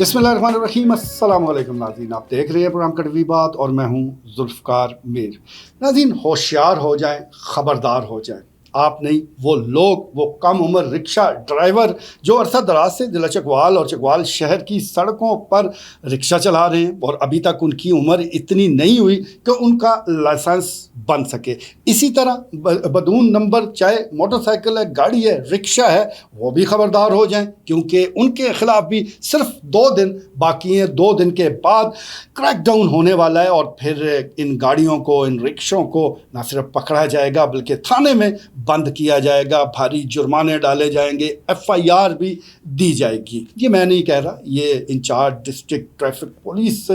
बिस्मिल्लाहिर्रहमानिर्रहीम। अस्सलाम वालेकुम नाज़रीन, आप देख रहे हैं प्रोग्राम कड़वी बात और मैं हूं जुल्फ़कार मीर। नाज़रीन, होशियार हो जाएं, ख़बरदार हो जाएं। आप नहीं, वो लोग, वो कम उम्र रिक्शा ड्राइवर जो अरसा दराज से ज़िला चकवाल और चकवाल शहर की सड़कों पर रिक्शा चला रहे हैं और अभी तक उनकी उम्र इतनी नहीं हुई कि उनका लाइसेंस बन सके। इसी तरह बदून नंबर, चाहे मोटरसाइकिल है, गाड़ी है, रिक्शा है, वो भी ख़बरदार हो जाएं, क्योंकि उनके ख़िलाफ़ भी सिर्फ 2 दिन बाकी हैं। 2 दिन के बाद क्रैकडाउन होने वाला है और फिर इन गाड़ियों को, इन रिक्शों को न सिर्फ पकड़ा जाएगा बल्कि थाने में बंद किया जाएगा, भारी जुर्माने डाले जाएंगे, FIR भी दी जाएगी। ये मैं नहीं कह रहा, ये incharge district traffic police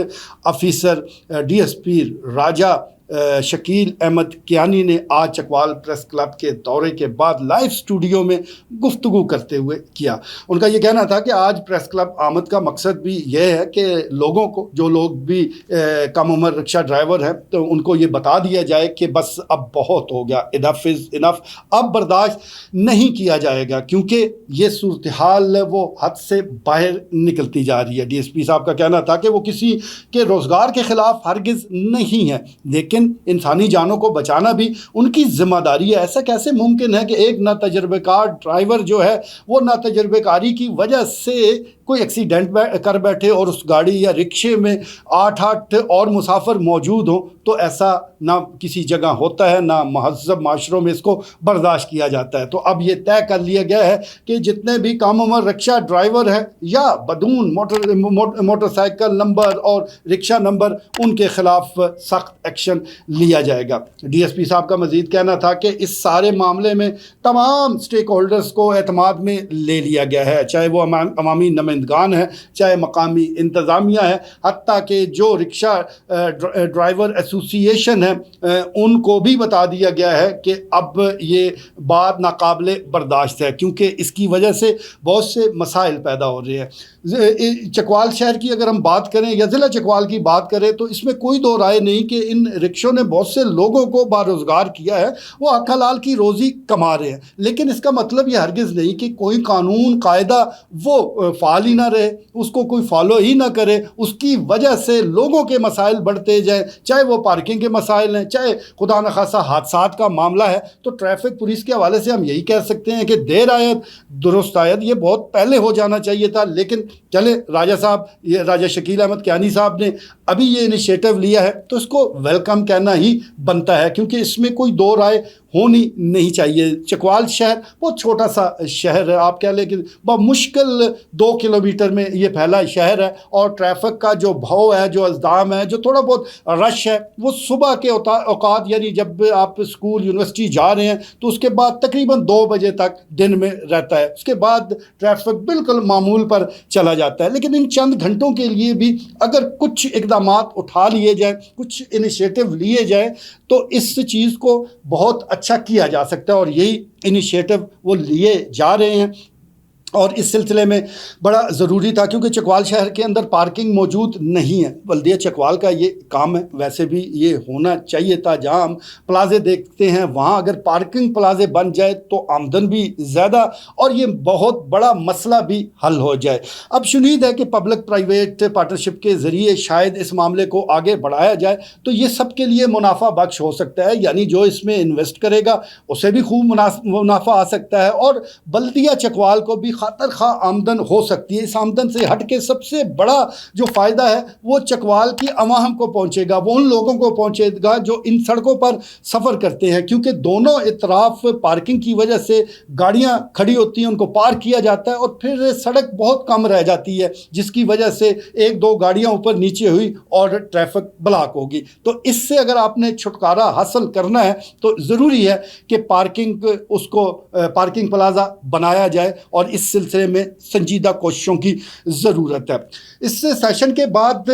officer DSP Raja Shakeel Ahmed Kiyani ने आज चकवाल प्रेस क्लब के दौरे के बाद लाइव स्टूडियो में गुफ्तगू करते हुए किया। उनका ये कहना था कि आज प्रेस क्लब आमद का मकसद भी यह है कि लोगों को, जो लोग भी कम उम्र रिक्शा ड्राइवर हैं, तो उनको ये बता दिया जाए कि बस अब बहुत हो गया, इनफ इज़ इनफ, अब बर्दाश्त नहीं किया जाएगा, क्योंकि ये सूरत हाल वो हद से बाहर निकलती जा रही है। DSP साहब का कहना था कि वो किसी के रोज़गार के ख़िलाफ़ हरगिज़ नहीं है, लेकिन इंसानी जानों को बचाना भी उनकी जिम्मेदारी है। ऐसा कैसे मुमकिन है कि एक नातजुर्बेकार ड्राइवर जो है वो नातजुर्बेकारी की वजह से कोई एक्सीडेंट कर बैठे और उस गाड़ी या रिक्शे में 8 और मुसाफिर मौजूद हों? तो ऐसा ना किसी जगह होता है, ना महज़ब माशरों में इसको बर्दाश्त किया जाता है। तो अब ये तय कर लिया गया है कि जितने भी कम उम्र रिक्शा ड्राइवर हैं या बदून मोटरसाइकिल नंबर और रिक्शा नंबर, उनके ख़िलाफ़ सख्त एक्शन लिया जाएगा। DSP साहब का मज़ीद कहना था कि इस सारे मामले में तमाम स्टेक होल्डर्स को एतमाद में ले लिया गया है, चाहे वो अवामी नुमाइंदगान है, चाहे मकामी इंतज़ामिया है, हत्ता कि जो रिक्शा ड्राइवर एसोसिएशन है उनको भी बता दिया गया है कि अब ये बात नाकाबिले बर्दाश्त है, क्योंकि इसकी वजह से बहुत से मसाइल पैदा हो रहे हैं। चकवाल शहर की अगर हम बात करें या ज़िला चकवाल की बात करें तो इसमें कोई दो राय नहीं कि इन रिक्शों ने बहुत से लोगों को बारोज़गार किया है, वो हक हलाल की रोज़ी कमा रहे हैं। लेकिन इसका मतलब ये हरगिज़ नहीं कि कोई कानून कायदा वो फ़ाल ही ना रहे, उसको कोई फॉलो ही ना करे, उसकी वजह से लोगों के मसाइल बढ़ते जाएँ, चाहे वो पार्किंग के मसाइल हैं, चाहे खुदा न खासा हादसात का मामला है। तो ट्रैफिक पुलिस के हवाले से हम यही कह सकते हैं कि देर आयत दुरुस्त आयत, ये बहुत पहले हो जाना चाहिए था। लेकिन चले, राजा शकील अहमद कियानी साहब ने अभी ये इनिशिएटिव लिया है तो इसको वेलकम कहना ही बनता है, क्योंकि इसमें कोई दो राय होनी नहीं चाहिए। चकवाल शहर बहुत छोटा सा शहर है, आप कह लें कि बहुत मुश्किल 2 किलोमीटर में ये फैला शहर है, और ट्रैफिक का जो भाव है, जो अज़दाम है, जो थोड़ा बहुत रश है, वो सुबह के औकात, यानी जब आप स्कूल यूनिवर्सिटी जा रहे हैं तो उसके बाद तकरीबन 2 बजे तक दिन में रहता है। उसके बाद ट्रैफिक बिल्कुल मामूल पर चला जाता है। लेकिन इन चंद घंटों के लिए भी अगर कुछ इक़दामात उठा लिए जाए, कुछ इनिशिएटिव लिए जाए, तो इस चीज़ को बहुत अच्छा किया जा सकता है, और यही इनिशिएटिव वो लिए जा रहे हैं। और इस सिलसिले में बड़ा ज़रूरी था, क्योंकि चकवाल शहर के अंदर पार्किंग मौजूद नहीं है। बल्दिया चकवाल का ये काम है, वैसे भी ये होना चाहिए था। जहाँ हम प्लाजे देखते हैं वहाँ अगर पार्किंग प्लाजे बन जाए तो आमदन भी ज़्यादा और ये बहुत बड़ा मसला भी हल हो जाए। अब शुनीद है कि पब्लिक प्राइवेट पार्टनरशिप के ज़रिए शायद इस मामले को आगे बढ़ाया जाए तो ये सब के लिए मुनाफा बख्श हो सकता है, यानी जो इसमें इन्वेस्ट करेगा उसे भी खूब मुनाफा आ सकता है, और बल्दिया चकवाल को भी खातर खा आमदन हो सकती है। इस आमदन से हट के सबसे बड़ा जो फ़ायदा है वो चकवाल की अवाम को पहुँचेगा, वो उन लोगों को पहुँचेगा जो इन सड़कों पर सफ़र करते हैं, क्योंकि दोनों इतराफ पार्किंग की वजह से गाड़ियाँ खड़ी होती हैं, उनको पार किया जाता है और फिर सड़क बहुत कम रह जाती है, जिसकी वजह से 1-2 गाड़ियाँ ऊपर नीचे हुई और ट्रैफिक ब्लॉक होगी। तो इससे अगर आपने छुटकारा हासिल करना है तो ज़रूरी है कि पार्किंग प्लाजा बनाया जाए, और इस सिलसिले में संजीदा कोशिशों की ज़रूरत है। इस सेशन के बाद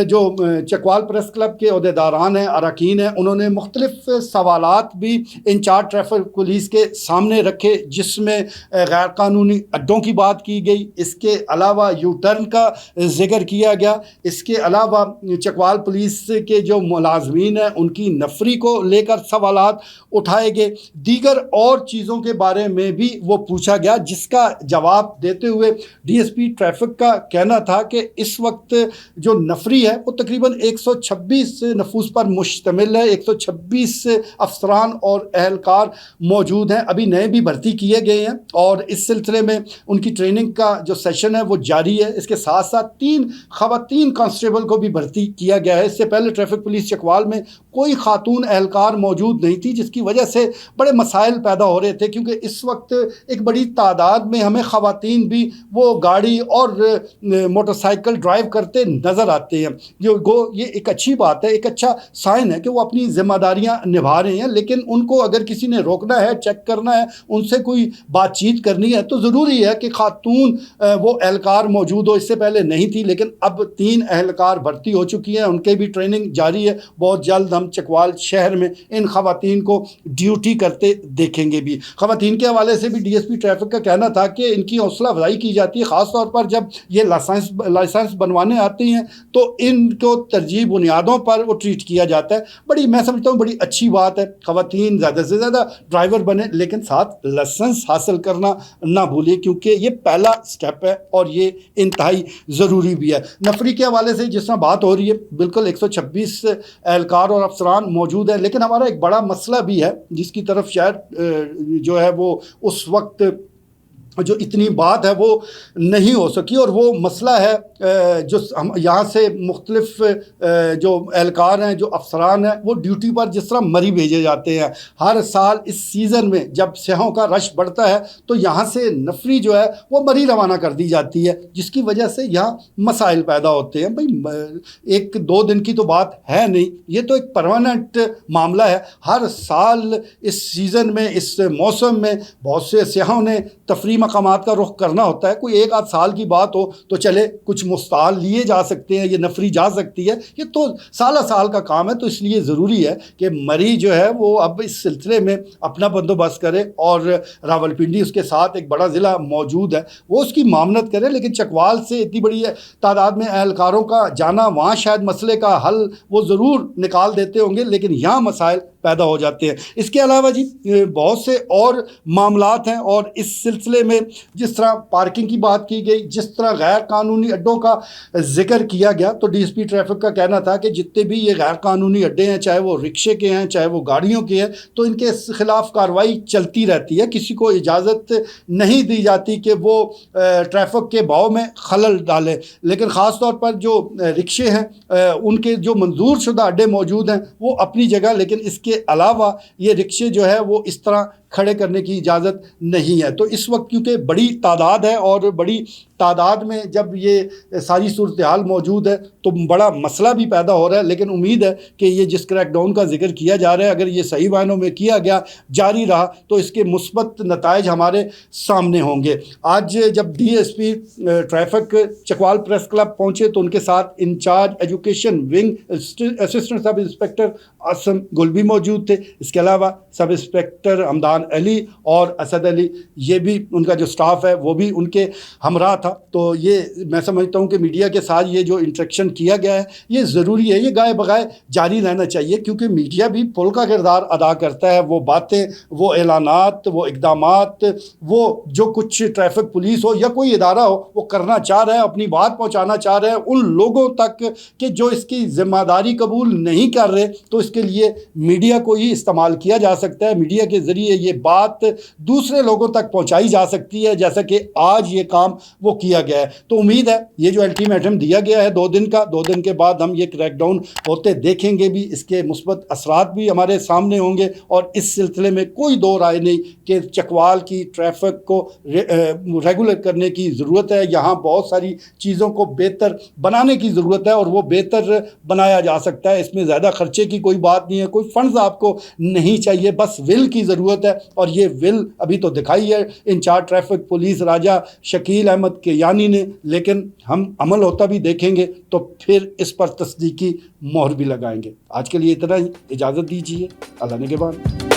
जो चकवाल प्रेस क्लब के अहदेदारान हैं, अरकान हैं, उन्होंने मुख्तलिफ सवालात भी इंचार्ज ट्रैफिक पुलिस के सामने रखे, जिसमें गैर कानूनी अड्डों की बात की गई, इसके अलावा यू टर्न का जिक्र किया गया, इसके अलावा चकवाल पुलिस के जो मुलाजमीन हैं उनकी नफरी को लेकर सवालात उठाए गए, दीगर और चीज़ों के बारे में भी वो पूछा गया, जिसका جواب دیتے ہوئے ڈی ایس پی ٹریفک کا کہنا تھا کہ اس وقت جو نفری ہے وہ تقریباً 126 نفوس پر مشتمل ہے، 126 افسران اور اہلکار موجود ہیں، ابھی نئے بھی بھرتی کیے گئے ہیں اور اس سلسلے میں ان کی ٹریننگ کا جو سیشن ہے وہ جاری ہے۔ اس کے ساتھ ساتھ 3 خواتین کانسٹیبل کو بھی بھرتی کیا گیا ہے۔ اس سے پہلے ٹریفک پولیس چکوال میں کوئی خاتون اہلکار موجود نہیں تھی، جس کی وجہ سے بڑے مسائل پیدا ہو رہے تھے، کیونکہ اس وقت ایک بڑی تعداد میں ہمیں خواتین بھی وہ گاڑی اور موٹر سائیکل ڈرائیو کرتے نظر آتے ہیں۔ یہ ایک اچھی بات ہے، ایک اچھا سائن ہے کہ وہ اپنی ذمہ داریاں نبھا رہے ہیں، لیکن ان کو اگر کسی نے روکنا ہے، چیک کرنا ہے، ان سے کوئی بات چیت کرنی ہے تو ضروری ہے کہ خاتون وہ اہلکار موجود ہو۔ اس سے پہلے نہیں تھی، لیکن اب 3 اہلکار بھرتی ہو چکی ہیں، ان کے بھی ٹریننگ جاری ہے۔ بہت جلد ہم چکوال شہر میں ان خواتین کو ڈیوٹی کرتے دیکھیں گے بھی۔ خواتین کے حوالے سے بھی ڈی ایس پی ٹریفک کا کہنا تھا کہ ان کی حوصلہ افزائی کی جاتی ہے، خاص طور پر جب یہ لائسنس بنوانے آتی ہیں تو ان کو ترجیح بنیادوں پر وہ ٹریٹ کیا جاتا ہے۔ میں سمجھتا ہوں بڑی اچھی بات ہے، خواتین زیادہ سے زیادہ ڈرائیور بنے، لیکن ساتھ لائسنس حاصل کرنا نہ بھولیں، کیونکہ یہ پہلا سٹیپ ہے اور یہ انتہائی ضروری بھی ہے۔ نفری کے حوالے سے جس طرح بات ہو رہی ہے، بالکل 126 اہلکار اور افسران موجود ہیں، لیکن ہمارا ایک بڑا مسئلہ بھی ہے جس کی طرف شاید جو ہے وہ اس وقت جو اتنی بات ہے وہ نہیں ہو سکی، اور وہ مسئلہ ہے جو ہم یہاں سے مختلف جو اہلکار ہیں، جو افسران ہیں، وہ ڈیوٹی پر جس طرح مری بھیجے جاتے ہیں۔ ہر سال اس سیزن میں جب سیاحوں کا رش بڑھتا ہے تو یہاں سے نفری جو ہے وہ مری روانہ کر دی جاتی ہے، جس کی وجہ سے یہاں مسائل پیدا ہوتے ہیں۔ بھائی 1-2 دن کی تو بات ہے نہیں، یہ تو ایک پرماننٹ معاملہ ہے۔ ہر سال اس سیزن میں، اس موسم میں بہت سے سیاحوں نے تفریح مقامات کا رخ کرنا ہوتا ہے۔ کوئی 1-8 سال کی بات ہو تو چلے کچھ مستعار لیے جا سکتے ہیں، یہ نفری جا سکتی ہے، یہ تو سالہ سال کا کام ہے۔ تو اس لیے ضروری ہے کہ مری جو ہے وہ اب اس سلسلے میں اپنا بندوبست کرے، اور راولپنڈی اس کے ساتھ ایک بڑا ضلع موجود ہے، وہ اس کی معاونت کرے۔ لیکن چکوال سے اتنی بڑی تعداد میں اہلکاروں کا جانا، وہاں شاید مسئلے کا حل وہ ضرور نکال دیتے ہوں گے، لیکن یہاں مسائل پیدا ہو جاتے ہیں۔ اس کے علاوہ بہت سے اور معاملات ہیں، اور اس سلسلے میں جس طرح پارکنگ کی بات کی گئی، جس طرح غیر قانونی اڈوں کا ذکر کیا گیا، تو ڈی ایس پی ٹریفک کا کہنا تھا کہ جتنے بھی یہ غیر قانونی اڈے ہیں، چاہے وہ رکشے کے ہیں، چاہے وہ گاڑیوں کے ہیں، تو ان کے خلاف کارروائی چلتی رہتی ہے۔ کسی کو اجازت نہیں دی جاتی کہ وہ ٹریفک کے بہاؤ میں خلل ڈالے، لیکن خاص طور پر جو رکشے ہیں، ان کے جو منظور شدہ اڈے موجود ہیں وہ اپنی جگہ، لیکن اس کے علاوہ یہ رکشے جو ہے وہ اس طرح کھڑے کرنے کی اجازت نہیں ہے۔ تو اس وقت کیونکہ بڑی تعداد ہے، اور بڑی تعداد میں جب یہ ساری صورتحال موجود ہے تو بڑا مسئلہ بھی پیدا ہو رہا ہے، لیکن امید ہے کہ یہ جس کریک ڈاؤن کا ذکر کیا جا رہا ہے، اگر یہ صحیح معنوں میں کیا گیا، جاری رہا، تو اس کے مثبت نتائج ہمارے سامنے ہوں گے۔ آج جب D S P traffic Chakwal press club پہنچے تو ان کے ساتھ incharge education wing assistant sub inspector Asim Gul بھی موجود تھے۔ اس کے علاوہ سب انسپیکٹر حمدان علی اور اسد علی، یہ بھی ان کا جو سٹاف ہے وہ بھی ان کے ہمراہ تھا۔ تو یہ میں سمجھتا ہوں کہ میڈیا کے ساتھ یہ جو انٹریکشن کیا گیا ہے یہ ضروری ہے، یہ گائے بغائے جاری رہنا چاہیے، کیونکہ میڈیا بھی پل کا کردار ادا کرتا ہے۔ وہ باتیں، وہ اعلانات، وہ اقدامات، وہ جو کچھ ٹریفک پولیس ہو یا کوئی ادارہ ہو وہ کرنا چاہ رہا ہے، اپنی بات پہنچانا چاہ رہا ہے ان لوگوں تک کہ جو اس کی ذمہ داری قبول نہیں کر رہے، تو اس کے لیے میڈیا کو ہی استعمال کیا جا سکتا ہے۔ میڈیا کے ذریعے یہ بات دوسرے لوگوں تک پہنچائی جا سکتی ہے، جیسا کہ آج یہ کام وہ کیا گیا ہے۔ تو امید ہے یہ جو الٹیمیٹم دیا گیا ہے 2 دن کا، 2 دن کے بعد ہم یہ کریک ڈاؤن ہوتے دیکھیں گے بھی، اس کے مثبت اثرات بھی ہمارے سامنے ہوں گے، اور اس سلسلے میں کوئی دو رائے نہیں کہ چکوال کی ٹریفک کو ریگولر کرنے کی ضرورت ہے۔ یہاں بہت ساری چیزوں کو بہتر بنانے کی ضرورت ہے، اور وہ بہتر بنایا جا سکتا ہے۔ اس میں زیادہ خرچے کی کوئی بات نہیں ہے، کوئی فنڈز آپ کو نہیں چاہیے، بس ول کی ضرورت ہے، اور یہ ول ابھی تو دکھائی ہے انچارج ٹریفک پولیس راجہ شکیل احمد کیانی نے، لیکن ہم عمل ہوتا بھی دیکھیں گے تو پھر اس پر تصدیقی مہر بھی لگائیں گے۔ آج کے لیے اتنا ہی، اجازت دیجیے، اللہ نگہبان۔